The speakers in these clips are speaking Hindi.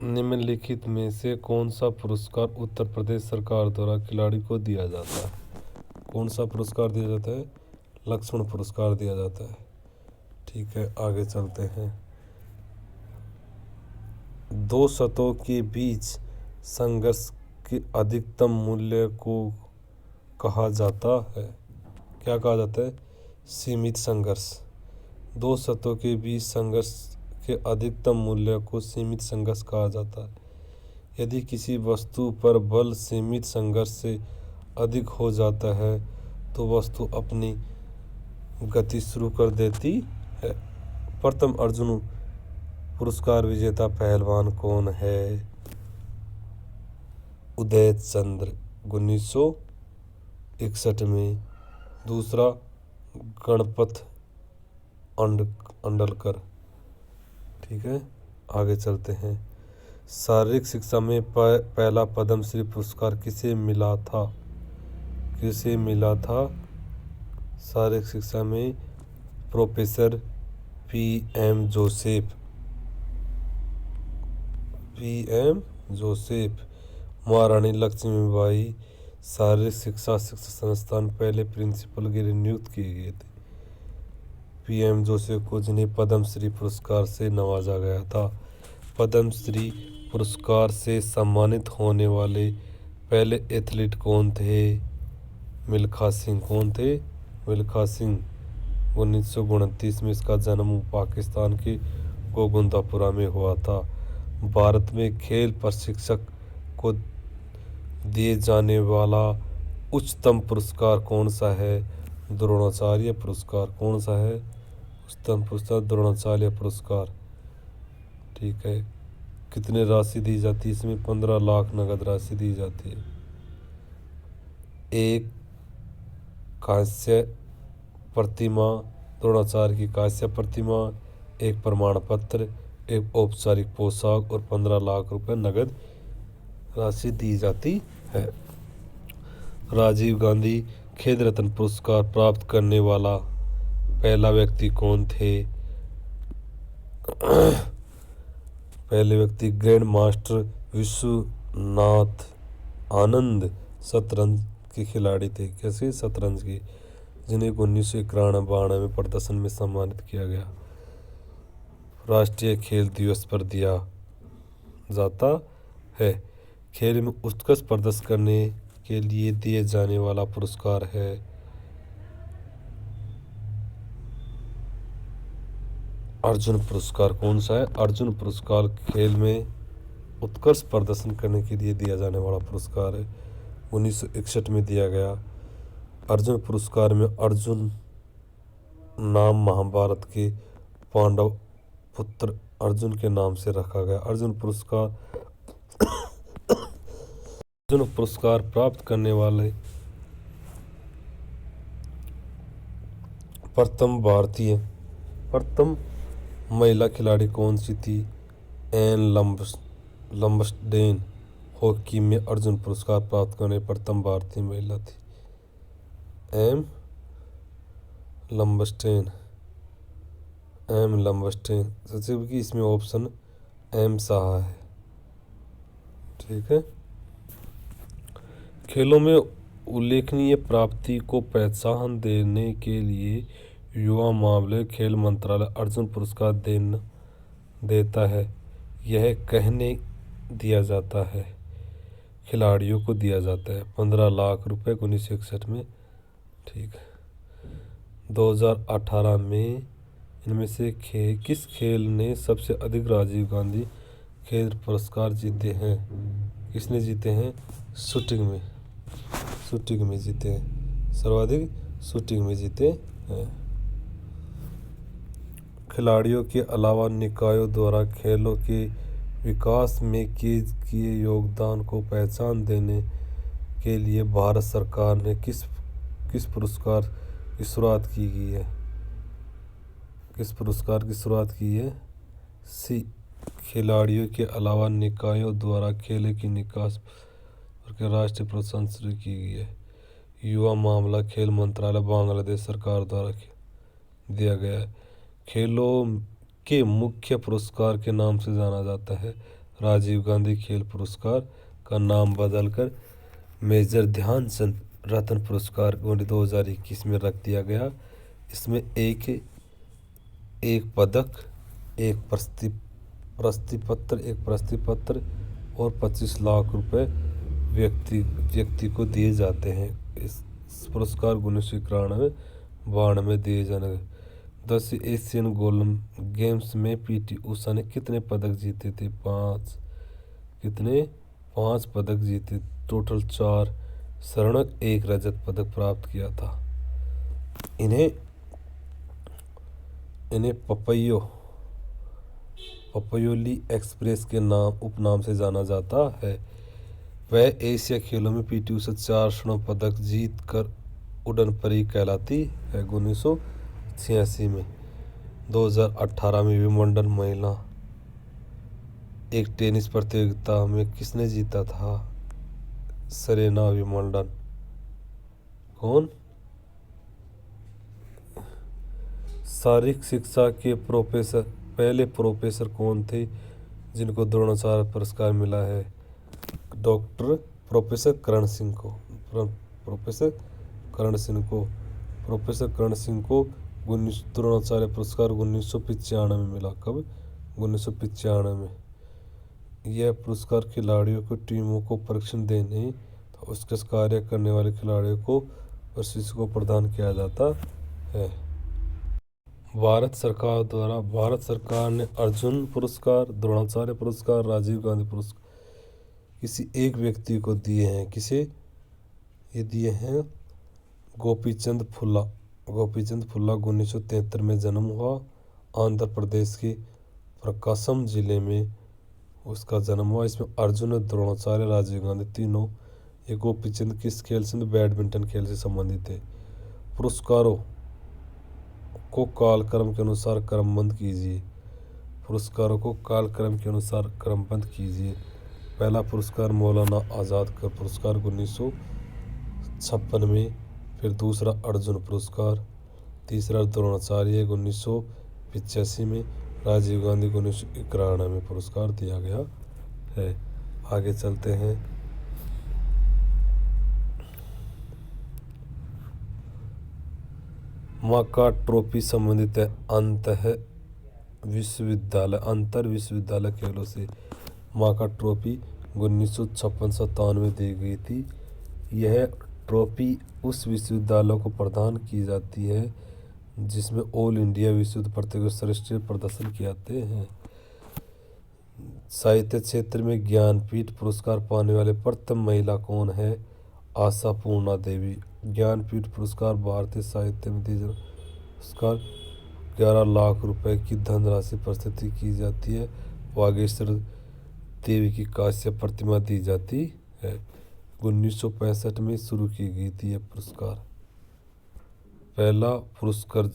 निम्नलिखित में से कौन सा पुरस्कार उत्तर प्रदेश सरकार द्वारा खिलाड़ी को दिया जाता है? कौन सा पुरस्कार दिया जाता है? लक्ष्मण पुरस्कार दिया जाता है। ठीक है, आगे चलते हैं। दो सतहों के बीच संघर्ष के अधिकतम मूल्य को कहा जाता है? क्या कहा जाता है? सीमित संघर्ष। दो सतहों के बीच संघर्ष के अधिकतम मूल्य को सीमित संघर्ष कहा जाता है। यदि किसी वस्तु पर बल सीमित संघर्ष से अधिक हो जाता है तो वस्तु अपनी गति शुरू कर देती है। प्रथम अर्जुन पुरस्कार विजेता पहलवान कौन है? उदय चंद्र 1961 में। दूसरा गणपत अंडलकर। ठीक है, आगे चलते हैं। शारीरिक शिक्षा में पहला पद्मश्री पुरस्कार किसे मिला था? किसे मिला था? शारीरिक शिक्षा में professor PM. Joseph. PM. Joseph. महारानी लक्ष्मीबाई शारीरिक शिक्षा संस्थान पहले प्रिंसिपल के लिए नियुक्त किए गए थे। पी.एम. जोसेफ को जिन्हें पद्मश्री पुरस्कार से नवाजा गया था। पद्मश्री पुरस्कार से सम्मानित होने वाले पहले एथलीट कौन थे? मिल्खा सिंह। कौन थे? मिल्खा सिंह। 1929 में इसका जन्म पाकिस्तान के गोविंदापुरा में हुआ था। भारत में खेल प्रशिक्षक को दिए जाने वाला उच्चतम पुरस्कार कौन सा है? द्रोणाचार्य पुरस्कार। कौन सा है? उच्चतम पुरस्कार द्रोणाचार्य पुरस्कार। ठीक है, कितनी राशि दी जाती है इसमें? 15 लाख नगद राशि दी जाती है। एक कांस्य प्रतिमा, द्रोणाचार्य की कांस्य प्रतिमा, एक प्रमाण पत्र, एक औपचारिक पोशाक और 15 लाख रुपए नगद राशि दी जाती है। राजीव गांधी खेल रत्न पुरस्कार प्राप्त करने वाला पहला व्यक्ति कौन थे? पहले व्यक्ति ग्रैंड मास्टर विश्वनाथ आनंद शतरंज के खिलाड़ी थे। कैसे? शतरंज के, जिन्हें 1991-92 में प्रदर्शन में सम्मानित किया गया। राष्ट्रीय खेल दिवस पर दिया जाता है। खेल में उत्कृष्ट प्रदर्शन करने के लिए दिए जाने वाला पुरस्कार है अर्जुन पुरस्कार। कौन सा है? अर्जुन पुरस्कार खेल में उत्कृष्ट प्रदर्शन करने के लिए दिया जाने वाला पुरस्कार है। 1961 में दिया गया। अर्जुन पुरस्कार में अर्जुन नाम महाभारत के पांडव पुत्र अर्जुन के नाम से रखा गया। अर्जुन पुरस्कार प्राप्त करने वाले प्रथम महिला खिलाड़ी कौन सी थी? एन लम्बस्डेन हॉकी में अर्जुन पुरस्कार प्राप्त करने प्रथम भारतीय महिला थी। एम लम्बस्टेन। सचिव की इसमें ऑप्शन एम साहा है। ठीक है, खेलों में उल्लेखनीय प्राप्ति को प्रोत्साहन देने के लिए युवा मामले खेल मंत्रालय अर्जुन पुरस्कार देता है। यह कहने दिया जाता है? खिलाड़ियों को दिया जाता है। 15 लाख रुपए 1961 में। ठीक है, 2018 में इनमें से किस खेल ने सबसे अधिक राजीव गांधी खेल पुरस्कार जीते हैं? किसने जीते हैं? शूटिंग में जीते हैं। सर्वाधिक शूटिंग में जीते हैं। खिलाड़ियों के अलावा निकायों द्वारा खेलों के विकास में किए योगदान को पहचान देने के लिए भारत सरकार ने किस पुरस्कार की शुरुआत की गई है? किस पुरस्कार की शुरुआत की है? सी। खिलाड़ियों के अलावा निकायों द्वारा खेल के विकास के राष्ट्रीय प्रोत्साहन शुरू की गई है। युवा मामला खेल मंत्रालय बांग्लादेश सरकार द्वारा दिया गया है। खेलों के मुख्य पुरस्कार के नाम से जाना जाता है। राजीव गांधी खेल पुरस्कार का नाम बदलकर मेजर ध्यानचंद रत्न पुरस्कार 2021 में रख दिया गया। इसमें एक पदक, एक प्रशस्ति पत्र और 25 लाख रुपए व्यक्ति को दिए जाते हैं। इस पुरस्कार 1991-92 दिए जाने। 10 एशियन गेम्स में पीटी उषा ने कितने पदक जीते थे? 5 पदक जीते, टोटल 4 स्वर्ण 1 रजत पदक प्राप्त किया था। इन्हें पपयोली एक्सप्रेस के उपनाम से जाना जाता है। वह एशिया खेलों में पीटी उषा 4 स्वर्ण पदक जीत कर उड़न परी कहलाती है। 1986 में 2018 में विंबलडन महिला एक टेनिस प्रतियोगिता में किसने जीता था? Serena Williams. कौन? शारीरिक शिक्षा के पहले प्रोफेसर कौन थे जिनको द्रोणाचार्य पुरस्कार मिला है? प्रोफेसर करण सिंह को। प्रोफेसर करण सिंह को द्रोणाचार्य पुरस्कार 1995 में मिला। कब? 1995 में। यह पुरस्कार खिलाड़ियों को टीमों को प्रशिक्षण देने तो उसके कार्य करने वाले खिलाड़ियों को प्रशिक्षक को प्रदान किया जाता है। भारत सरकार ने अर्जुन पुरस्कार, द्रोणाचार्य पुरस्कार, राजीव गांधी पुरस्कार किसी एक व्यक्ति को दिए हैं। किसे ये दिए हैं? गोपीचंद फुल्ला। 1973 में जन्म हुआ। आंध्र प्रदेश के प्रकाशम जिले में उसका जन्म हुआ। इसमें अर्जुन, द्रोणाचार्य, राजीव गांधी तीनों ये गोपीचंद किस खेल से? बैडमिंटन खेल से संबंधित है। पुरस्कारों को कालक्रम के अनुसार क्रमबद्ध कीजिए। पहला पुरस्कार मौलाना आज़ाद का पुरस्कार 1956 में, फिर दूसरा अर्जुन पुरस्कार, तीसरा द्रोणाचार्य 1985 में, राजीव गांधी को 1991 में पुरस्कार दिया गया है। आगे चलते हैं। माका ट्रॉफी संबंधित है अंतर विश्वविद्यालय खेलों से। माका ट्रॉफी 1956-57 में दी गई थी। यह ट्रॉफी उस विश्वविद्यालय को प्रदान की जाती है जिसमें ऑल इंडिया विश्व प्रतियोगिता श्रेष्ठ प्रदर्शन किए हैं। साहित्य क्षेत्र में ज्ञानपीठ पुरस्कार पाने वाले प्रथम महिला कौन है? आशापूर्णा देवी। ज्ञानपीठ पुरस्कार भारतीय साहित्य में दिए जाने पुरस्कार 11 लाख रुपए की धनराशि प्रस्तुत की जाती है। वागीश्वर देवी की कांस्य प्रतिमा दी जाती है। 1965 में शुरू की गई थी यह पुरस्कार। पहला पुरस्कार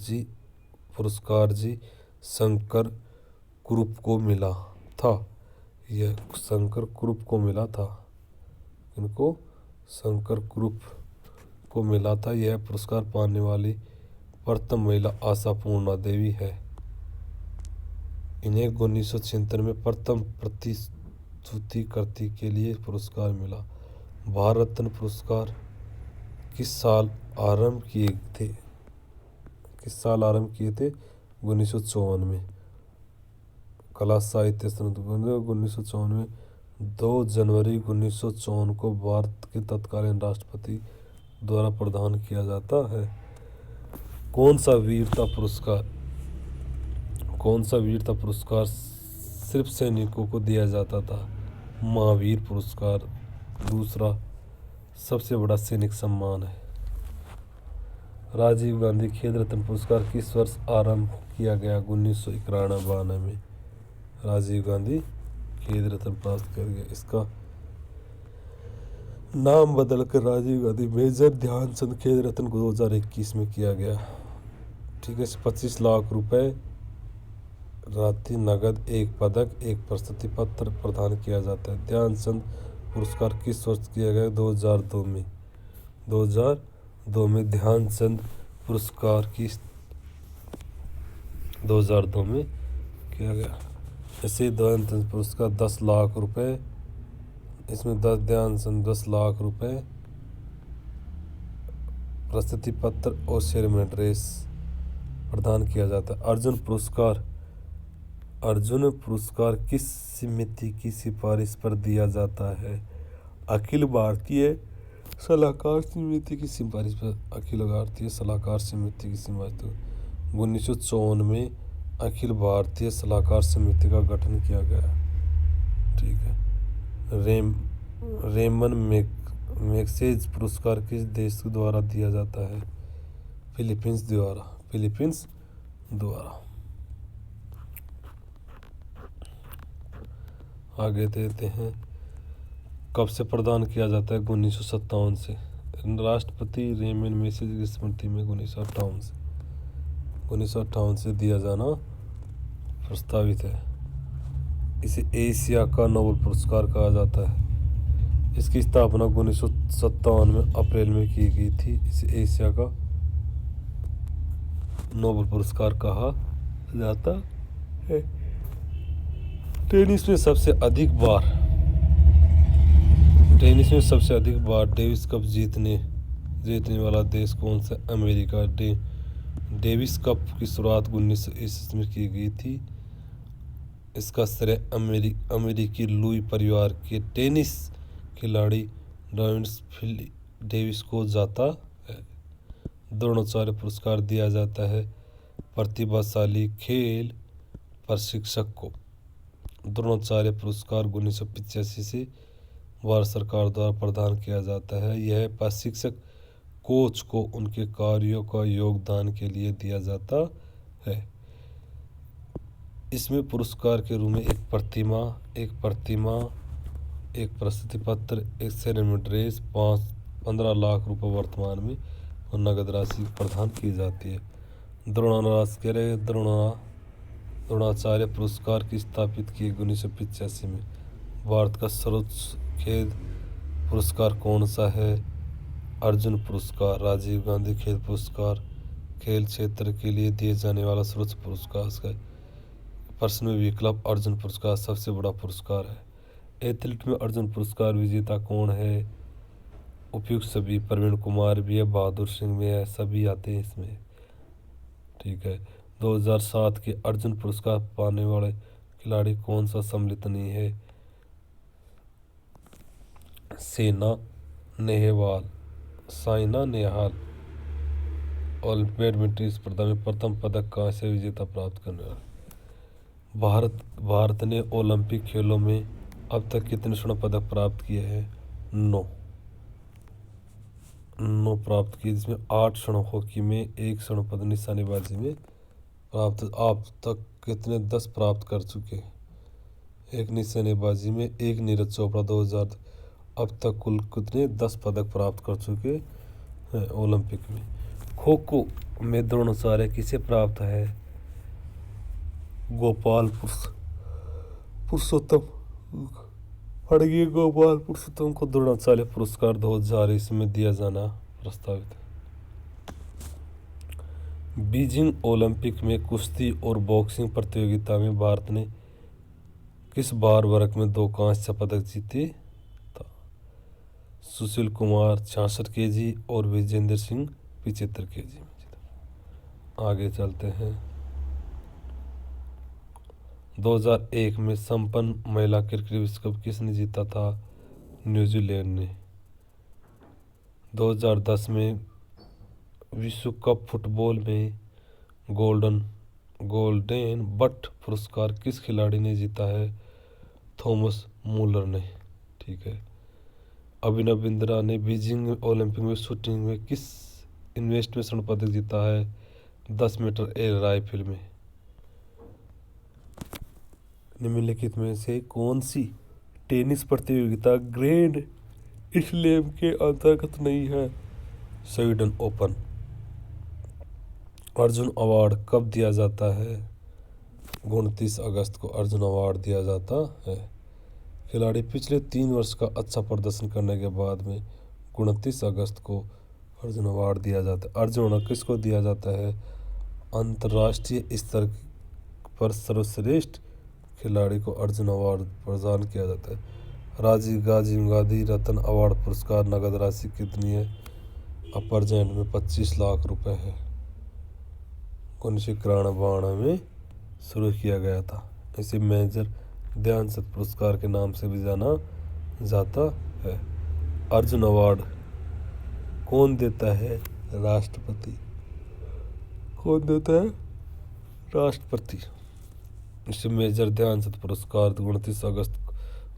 जी शंकर कुरूप को मिला था। यह शंकर कुरूप को मिला था। इनको शंकर कुरूप को मिला था। यह पुरस्कार पाने वाली प्रथम महिला आशापूर्णा देवी है। इन्हें 1976 में प्रथम प्रस्तुतिकर्ता के लिए पुरस्कार मिला। भारत रत्न पुरस्कार किस साल आरंभ किए थे? 1954 में। कला साहित्य 1954 में। 2 जनवरी 1954 को भारत के तत्कालीन राष्ट्रपति द्वारा प्रदान किया जाता है। कौन सा वीरता पुरस्कार सिर्फ सैनिकों को दिया जाता था? महावीर पुरस्कार दूसरा सबसे बड़ा सैनिक सम्मान है। राजीव गांधी खेल रत्न पुरस्कार किस वर्ष आरंभ किया गया? 1991-92 में राजीव गांधी खेल रत्न प्राप्त कर गया। इसका नाम बदलकर राजीव गांधी मेजर ध्यानचंद खेल रत्न 2021 में किया गया। ठीक है। 25 लाख रुपए राशि नगद, 1 पदक, 1 प्रशस्ति पत्र प्रदान किया जाता है। ध्यानचंद पुरस्कार किस वर्ष किया गया? 2002 में। 2002 में ध्यानचंद पुरस्कार की 2002 में किया गया। ऐसे ध्यानचंद पुरस्कार 10 लाख रुपए, इसमें ध्यानचंद 10 लाख रुपए, प्रशस्ति पत्र और सेरेमनी ड्रेस प्रदान किया जाता है। अर्जुन पुरस्कार किस समिति की सिफारिश पर दिया जाता है? अखिल भारतीय सलाहकार समिति की सिफारिश पर। अखिल भारतीय सलाहकार समिति की सिफारिश 1954 में अखिल भारतीय सलाहकार समिति का गठन किया गया। ठीक है। रेमन मैग्सेसे पुरस्कार किस देश द्वारा दिया जाता है? फिलीपींस द्वारा। आगे देते हैं, कब से प्रदान किया जाता है? 1957 से। राष्ट्रपति रेमन मैग्सेसे की स्मृति में 1958 से दिया जाना प्रस्तावित है। इसे एशिया का नोबेल पुरस्कार कहा जाता है। इसकी स्थापना 1957 में अप्रैल में की गई थी। इसे एशिया का नोबेल पुरस्कार कहा जाता है। टेनिस में सबसे अधिक बार डेविस कप जीतने वाला देश कौन सा? अमेरिका। डेविस कप की शुरुआत 1921 में की गई थी। इसका श्रेय अमेरिकी लुई परिवार के टेनिस खिलाड़ी डॉमिनिक डेविस को जाता है। द्रोणाचार्य पुरस्कार दिया जाता है प्रतिभाशाली खेल प्रशिक्षक को। द्रोणाचार्य पुरस्कार 1985 से भारत सरकार द्वारा प्रदान किया जाता है। यह प्रशिक्षक कोच को उनके कार्यों का योगदान के लिए दिया जाता है। इसमें पुरस्कार के रूप में एक प्रतिमा, एक प्रशस्ति पत्र, एक सेरेमनी ड्रेस, 15 लाख रुपए वर्तमान में और नगद राशि प्रदान की जाती है। द्रोणाचार्य पुरस्कार की स्थापित की 1985 में। भारत का सर्वोच्च खेल पुरस्कार कौन सा है? अर्जुन पुरस्कार। राजीव गांधी खेल पुरस्कार खेल क्षेत्र के लिए दिए जाने वाला सर्वोच्च पुरस्कार है। प्रश्न में विकल्प अर्जुन पुरस्कार सबसे बड़ा पुरस्कार है। एथलीट में अर्जुन पुरस्कार विजेता कौन है? उपयुक्त सभी, प्रवीण कुमार भी है, बहादुर सिंह भी है, सभी आते हैं इसमें। ठीक है। 2007 के अर्जुन पुरस्कार पाने वाले खिलाड़ी कौन सा सम्मिलित नहीं है? साइना नेहवाल। और बैडमिंटन स्पर्धा में प्रथम पदक कहाँ से विजेता प्राप्त करने वाला? भारत ने ओलंपिक खेलों में अब तक कितने स्वर्ण पदक प्राप्त किए हैं? 9 प्राप्त किए, जिसमें 8 स्वर्ण हॉकी में, 1 स्वर्ण पदक निशानेबाजी में प्राप्त। आप तक कितने 10 प्राप्त कर चुके हैं? 1 निशानेबाजी में, 1 नीरज चोपड़ा 2000। अब तक कुल कितने 10 पदक प्राप्त कर चुके हैं ओलंपिक में। खो खो में द्रोणाचार्य किसे प्राप्त है? गोपाल पुरुषोत्तम को द्रोणाचार्य पुरस्कार 2020 में दिया जाना प्रस्तावित है। बीजिंग ओलंपिक में कुश्ती और बॉक्सिंग प्रतियोगिता में भारत ने किस बार वर्ग में 2 कांस्य पदक जीते था? सुशील कुमार 66 kg और विजेंद्र सिंह 75 kg में जीता। आगे चलते हैं। 2001 में संपन्न महिला क्रिकेट विश्व कप किसने जीता था? न्यूजीलैंड ने। 2010 में विश्व कप फुटबॉल में गोल्डन बट पुरस्कार किस खिलाड़ी ने जीता है? थॉमस मूलर ने। ठीक है। अभिनव बिंद्रा ने बीजिंग ओलंपिक में शूटिंग में किस इवेंट में स्वर्ण पदक जीता है? 10 मीटर एयर राइफल में। निम्नलिखित में से कौन सी टेनिस प्रतियोगिता ग्रैंड स्लैम के अंतर्गत नहीं है? Sweden open. अर्जुन अवार्ड कब दिया जाता है? 29 अगस्त को अर्जुन अवार्ड दिया जाता है। खिलाड़ी पिछले 3 वर्ष का अच्छा प्रदर्शन करने के बाद में 29 अगस्त को अर्जुन अवार्ड दिया जाता है। अर्जुन अवार्ड किसको दिया जाता है? अंतर्राष्ट्रीय स्तर पर सर्वश्रेष्ठ खिलाड़ी को अर्जुन अवार्ड प्रदान किया जाता है। राजीव गांधी रत्न अवार्ड पुरस्कार नगद राशि कितनी है? अपर जैंट में 25 लाख रुपए है। 1991 में शुरू किया गया था। इसे मेजर ध्यानचंद पुरस्कार के नाम से भी जाना जाता है। अर्जुन अवार्ड कौन देता है? राष्ट्रपति। कौन देता है? राष्ट्रपति। इसे मेजर ध्यानचंद पुरस्कार 29 अगस्त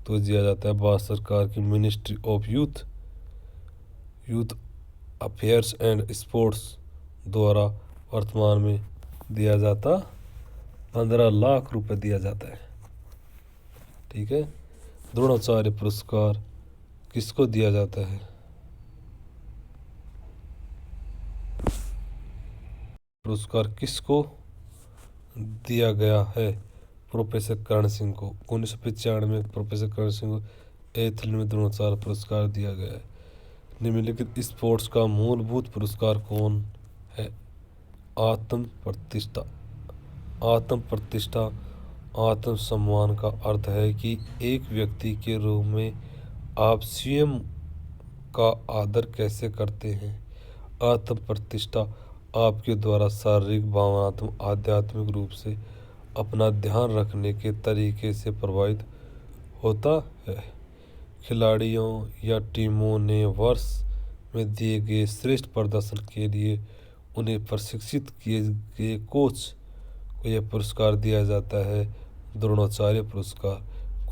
को दिया जाता है। भारत सरकार की ministry of youth affairs and sports द्वारा वर्तमान में दिया जाता 15 लाख रुपए दिया जाता है। ठीक है। द्रोणाचार्य पुरस्कार किसको दिया जाता है? पुरस्कार किसको दिया गया है? प्रोफेसर कर्ण सिंह को। 1995 में प्रोफेसर कर्ण सिंह को एथलीट में द्रोणाचार्य पुरस्कार दिया गया है। निम्नलिखित स्पोर्ट्स का मूलभूत पुरस्कार कौन है? आत्म प्रतिष्ठा। आत्म प्रतिष्ठा आत्म सम्मान का अर्थ है कि एक व्यक्ति के रूप में आप स्वयं का आदर कैसे करते हैं। आत्म प्रतिष्ठा आपके द्वारा शारीरिक, भावनात्मक, आध्यात्मिक रूप से अपना ध्यान रखने के तरीके से प्रभावित होता है। खिलाड़ियों या टीमों ने वर्ष में दिए गए श्रेष्ठ प्रदर्शन के लिए उन्हें प्रशिक्षित किए गए कोच को यह पुरस्कार दिया जाता है। द्रोणाचार्य पुरस्कार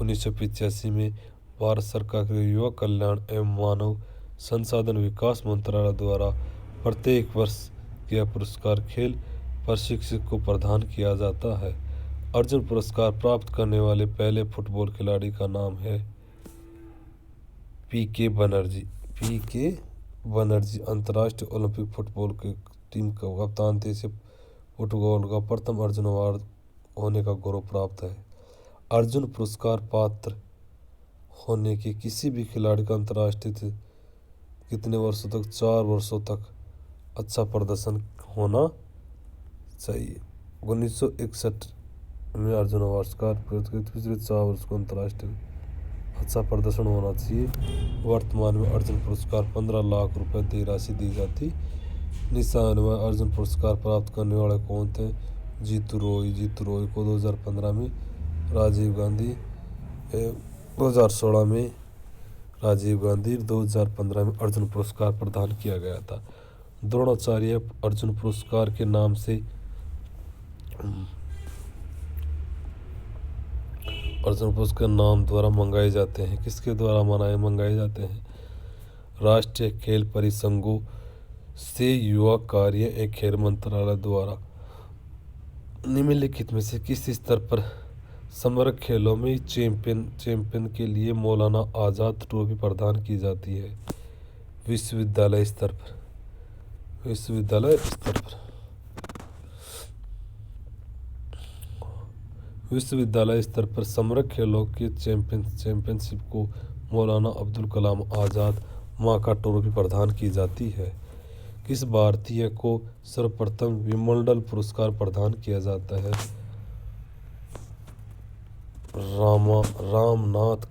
1985 में भारत सरकार के युवा कल्याण एवं मानव संसाधन विकास मंत्रालय द्वारा प्रत्येक वर्ष यह पुरस्कार खेल प्रशिक्षक को प्रदान किया जाता है। अर्जुन पुरस्कार प्राप्त करने वाले पहले फुटबॉल खिलाड़ी का नाम है पीके बनर्जी। पीके बनर्जी अंतर्राष्ट्रीय ओलंपिक फुटबॉल की टीम का कप्तान थे। इसे फुटबॉल का प्रथम अर्जुन अवार्ड होने का गौरव प्राप्त है। अर्जुन पुरस्कार पात्र होने के किसी भी खिलाड़ी का अंतर्राष्ट्रीय कितने वर्षों तक? 4 वर्षों तक अच्छा प्रदर्शन होना चाहिए। 1961 में अर्जुन पुरस्कार पिछले 4 वर्ष को अंतर्राष्ट्रीय अच्छा प्रदर्शन होना चाहिए। वर्तमान में अर्जुन पुरस्कार 15 लाख रुपए की राशि दी जाती। निशान में अर्जुन पुरस्कार प्राप्त करने वाले कौन थे? जीतू रॉय को 2015 में, राजीव गांधी 2016 में, राजीव गांधी 2015 में अर्जुन पुरस्कार प्रदान किया गया था। द्रोणाचार्य अर्जुन पुरस्कार के नाम से अर्जुन पुरस्कार नाम द्वारा मंगाए जाते हैं। किसके द्वारा मंगाए जाते हैं? राष्ट्रीय खेल परिसंघों से युवा कार्य एवं खेल मंत्रालय द्वारा निम्नलिखित में से किस स्तर पर समग्र खेलों में चैंपियन के लिए मौलाना आज़ाद ट्रॉफी प्रदान की जाती है? विश्वविद्यालय स्तर पर। विश्वविद्यालय स्तर पर समग्र खेलों के चैंपियनशिप को मौलाना अब्दुल कलाम आज़ाद माका ट्रॉफी प्रदान की जाती है। किस भारतीय को सर्वप्रथम विंबलडन पुरस्कार प्रदान किया जाता है? रामनाथ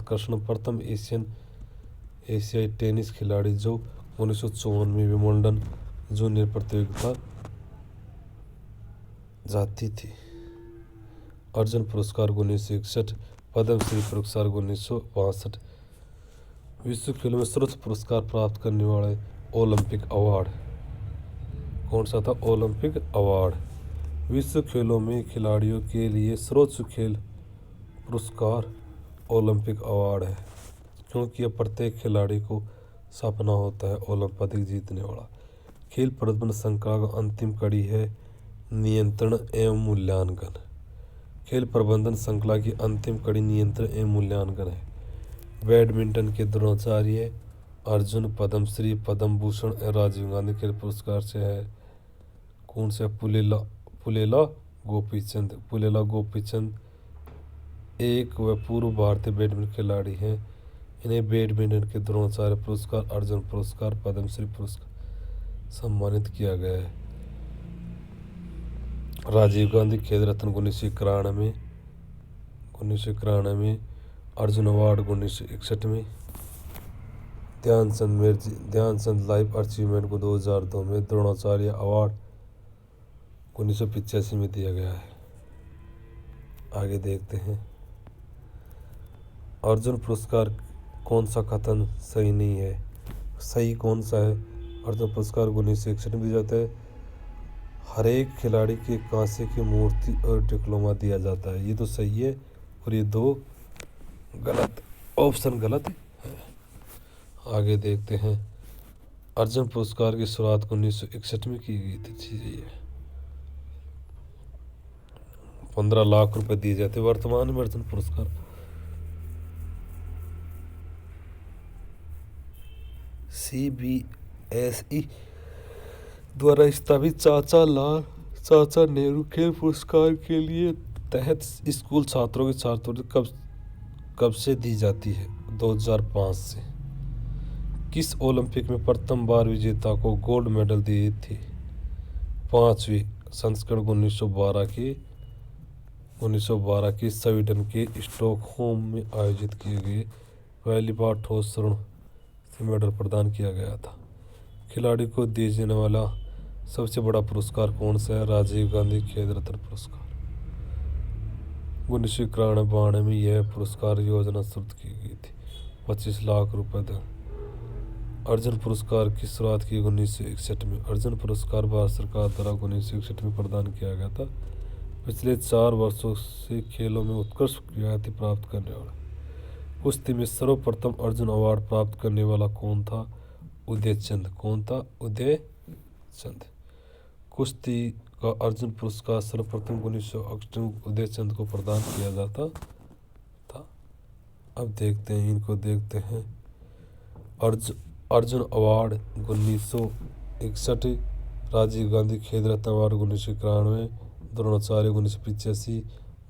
कृष्णन प्रथम एशियाई टेनिस खिलाड़ी जो 1954 में विंबलडन जूनियर प्रतियोगिता जाती थी। अर्जुन पुरस्कार 1961, पद्मश्री पुरस्कार 1962। विश्व खेलों में सर्वोच्च पुरस्कार प्राप्त करने वाले ओलंपिक अवार्ड कौन सा था? Olympic award. विश्व खेलों में खिलाड़ियों के लिए सर्वोच्च खेल पुरस्कार ओलंपिक अवार्ड है, क्योंकि यह प्रत्येक खिलाड़ी को सपना होता है ओलंपिक पदक जीतने वाला। खेल प्रबंधन श्रृंखला का अंतिम कड़ी है नियंत्रण एवं मूल्यांकन। खेल प्रबंधन श्रृंखला की अंतिम कड़ी नियंत्रण एवं मूल्यांकन है। बैडमिंटन के द्रोणाचार्य अर्जुन, पद्मश्री, पद्म भूषण और राजीव गांधी खेल पुरस्कार से है कौन से? पुलेला गोपीचंद एक व पूर्व भारतीय बैडमिंटन खिलाड़ी हैं। इन्हें बैडमिंटन के द्रोणाचार्य पुरस्कार, अर्जुन पुरस्कार, पद्मश्री पुरस्कार सम्मानित किया गया है। राजीव गांधी खेल रत्न 1991 1991 अर्जुन अवार्ड 1961 में, ध्यानचंद लाइफ अचीवमेंट को 2002 में, द्रोणाचार्य अवार्ड 1985 में दिया गया है। आगे देखते हैं अर्जुन पुरस्कार कौन सा कथन सही नहीं है, सही कौन सा है। अर्जुन पुरस्कार 1961 में दिया जाता है। हर एक खिलाड़ी के कांसे की मूर्ति और डिप्लोमा दिया जाता है, ये तो सही है और ये दो गलत, ऑप्शन गलत है। आगे देखते हैं अर्जुन पुरस्कार की शुरुआत 1961 में की गई थी। चीज़ ये 15 लाख रुपए दिए जाते वर्तमान में अर्जुन पुरस्कार। CBSE द्वारा स्थापित चाचा नेहरू खेल पुरस्कार के लिए तहत स्कूल छात्रों की छात्रवृत्ति कब से दी जाती है? 2005 से। किस ओलंपिक में प्रथम बार विजेता को गोल्ड मेडल दिए थे? 5वीं संस्करण 1912 के स्वीडन के स्टॉकहोम में आयोजित किए गए पहली बार ठोस स्वर्ण से मेडल प्रदान किया गया था। खिलाड़ी को दिए जाने वाला सबसे बड़ा पुरस्कार कौन सा है? राजीव गांधी खेल रत्न पुरस्कार। 1991 में यह पुरस्कार योजना शुरू की गई थी। 25 लाख रुपए धन। अर्जुन पुरस्कार की शुरुआत की 1961 में। अर्जुन पुरस्कार भारत सरकार द्वारा 1961 में प्रदान किया गया था। पिछले 4 वर्षों से खेलों में उत्कृष्ट ख्याति प्राप्त करने वाला। कुश्ती में सर्वप्रथम अर्जुन अवार्ड प्राप्त करने वाला कौन था? उदय चंद। कौन था? उदय चंद। कुश्ती का अर्जुन पुरस्कार सर्वप्रथम 1968 में उदय चंद को प्रदान किया जाता था। अब देखते हैं, इनको देखते हैं। अर्जुन अवार्ड 1961, राजीव गांधी खेल रत्न अवार्ड 1991, द्रोणाचार्य 1985,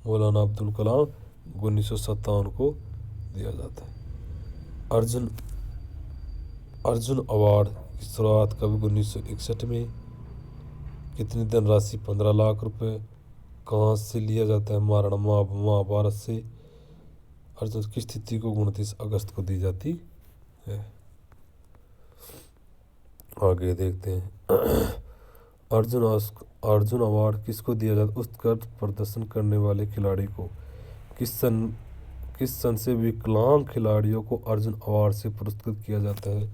मौलाना अब्दुल कलाम 1957 को दिया जाता है। अर्जुन अवार्ड की शुरुआत कभी 1961 में। कितनी धनराशि? 15 लाख रुपए। कहाँ से लिया जाता है? महाभारत से। अर्जुन की स्थिति को 29 अगस्त को दी जाती है। आगे देखते हैं अर्जुन अवार्ड किसको दिया जाता है? उत्कृष्ट प्रदर्शन करने वाले खिलाड़ी को। किस सन से विकलांग खिलाड़ियों को अर्जुन अवार्ड से पुरस्कृत किया जाता है?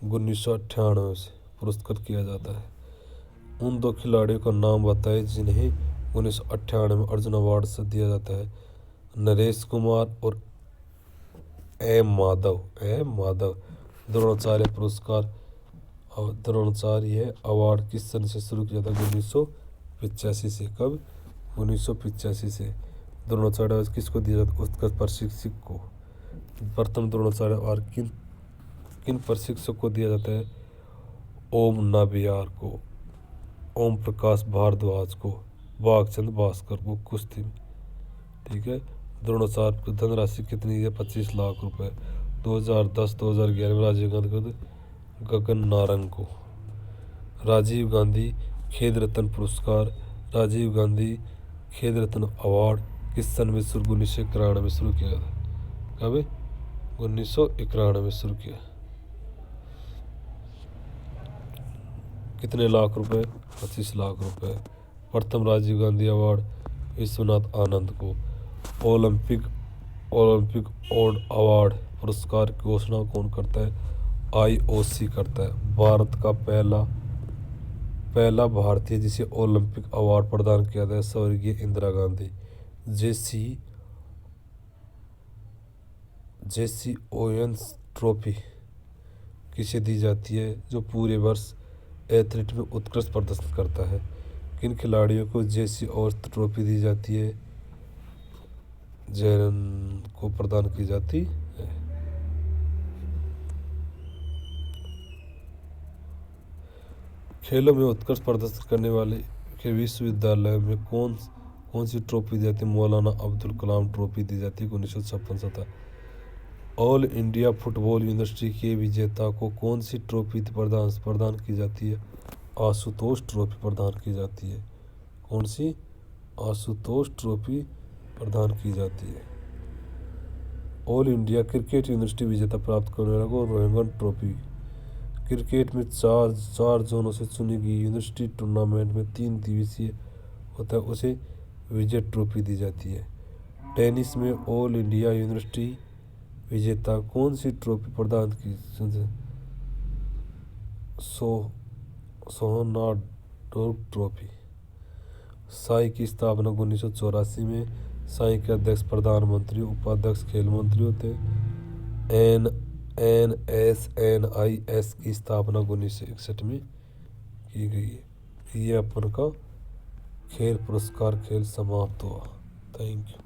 1998 से पुरस्कृत किया जाता है। उन 2 खिलाड़ियों का नाम बताए जिन्हें 1998 में अर्जुन अवार्ड से दिया जाता है। नरेश कुमार और एम माधव। द्रोणाचार्य पुरस्कार द्रोणाचार्य अवार्ड किस सन से शुरू किया था? 1985 से। कब? 1985 से। द्रोणाचार्य किसको दिया जाता है? उत्कृष्ट प्रशिक्षक को। प्रथम द्रोणाचार्य अवार्ड किन प्रशिक्षक को दिया जाता है? ओम नाबियार को, ओम प्रकाश भारद्वाज को, भागचंद भास्कर को कुश्ती में। ठीक है। द्रोणाचार्य धनराशि कितनी है? 25 लाख रुपए। 2010-2011 में राजीव गांधी को गगन नारंग को। राजीव गांधी खेल रत्न पुरस्कार, राजीव गांधी खेल रत्न अवार्ड किस सन में शुरू? 1991 में शुरू किया था। कब? 1991 में शुरू किया। कितने लाख रुपए? 25 लाख रुपए। प्रथम राजीव गांधी अवार्ड विश्वनाथ आनंद को। ओलंपिक अवार्ड पुरस्कार की घोषणा कौन करता है? IOC करता है। भारत का पहला भारतीय जिसे ओलंपिक अवार्ड प्रदान किया था स्वर्गीय इंदिरा गांधी। जेसी ओवेन्स ट्रॉफी किसे दी जाती है? जो पूरे वर्ष एथलीट में उत्कृष्ट प्रदर्शन करता है। किन खिलाड़ियों को जेसी ओवेन्स ट्रॉफी दी जाती है? जैरन को प्रदान की जाती है। खेलों में उत्कृष्ट प्रदर्शन करने वाले के विश्वविद्यालय में कौन सी ट्रॉफी दी जाती है? मौलाना अब्दुल कलाम ट्रॉफी दी जाती है 1956-57। ऑल इंडिया फुटबॉल यूनिवर्सिटी के विजेता को कौन सी ट्रॉफी प्रदान की जाती है? आशुतोष ट्रॉफी प्रदान की जाती है। कौन सी? आशुतोष ट्रॉफी प्रदान की जाती है। ऑल इंडिया क्रिकेट यूनिवर्सिटी विजेता प्राप्त करने वाला को रोहंगन ट्रॉफी। क्रिकेट में चार जोनों से चुनी गई यूनिवर्सिटी टूर्नामेंट में 3 दिवसीय होता है, उसे विजय ट्रॉफी दी जाती है। टेनिस में ऑल इंडिया यूनिवर्सिटी विजेता कौन सी ट्रॉफी प्रदान की? सोहनाडोर ट्रॉफी। साई की स्थापना 1984 में। साई के अध्यक्ष प्रधानमंत्री, उपाध्यक्ष खेल मंत्री होते हैं। NSNIS की स्थापना 1961 में की गई है। ये अपन का खेल पुरस्कार खेल समाप्त हुआ। Thank you.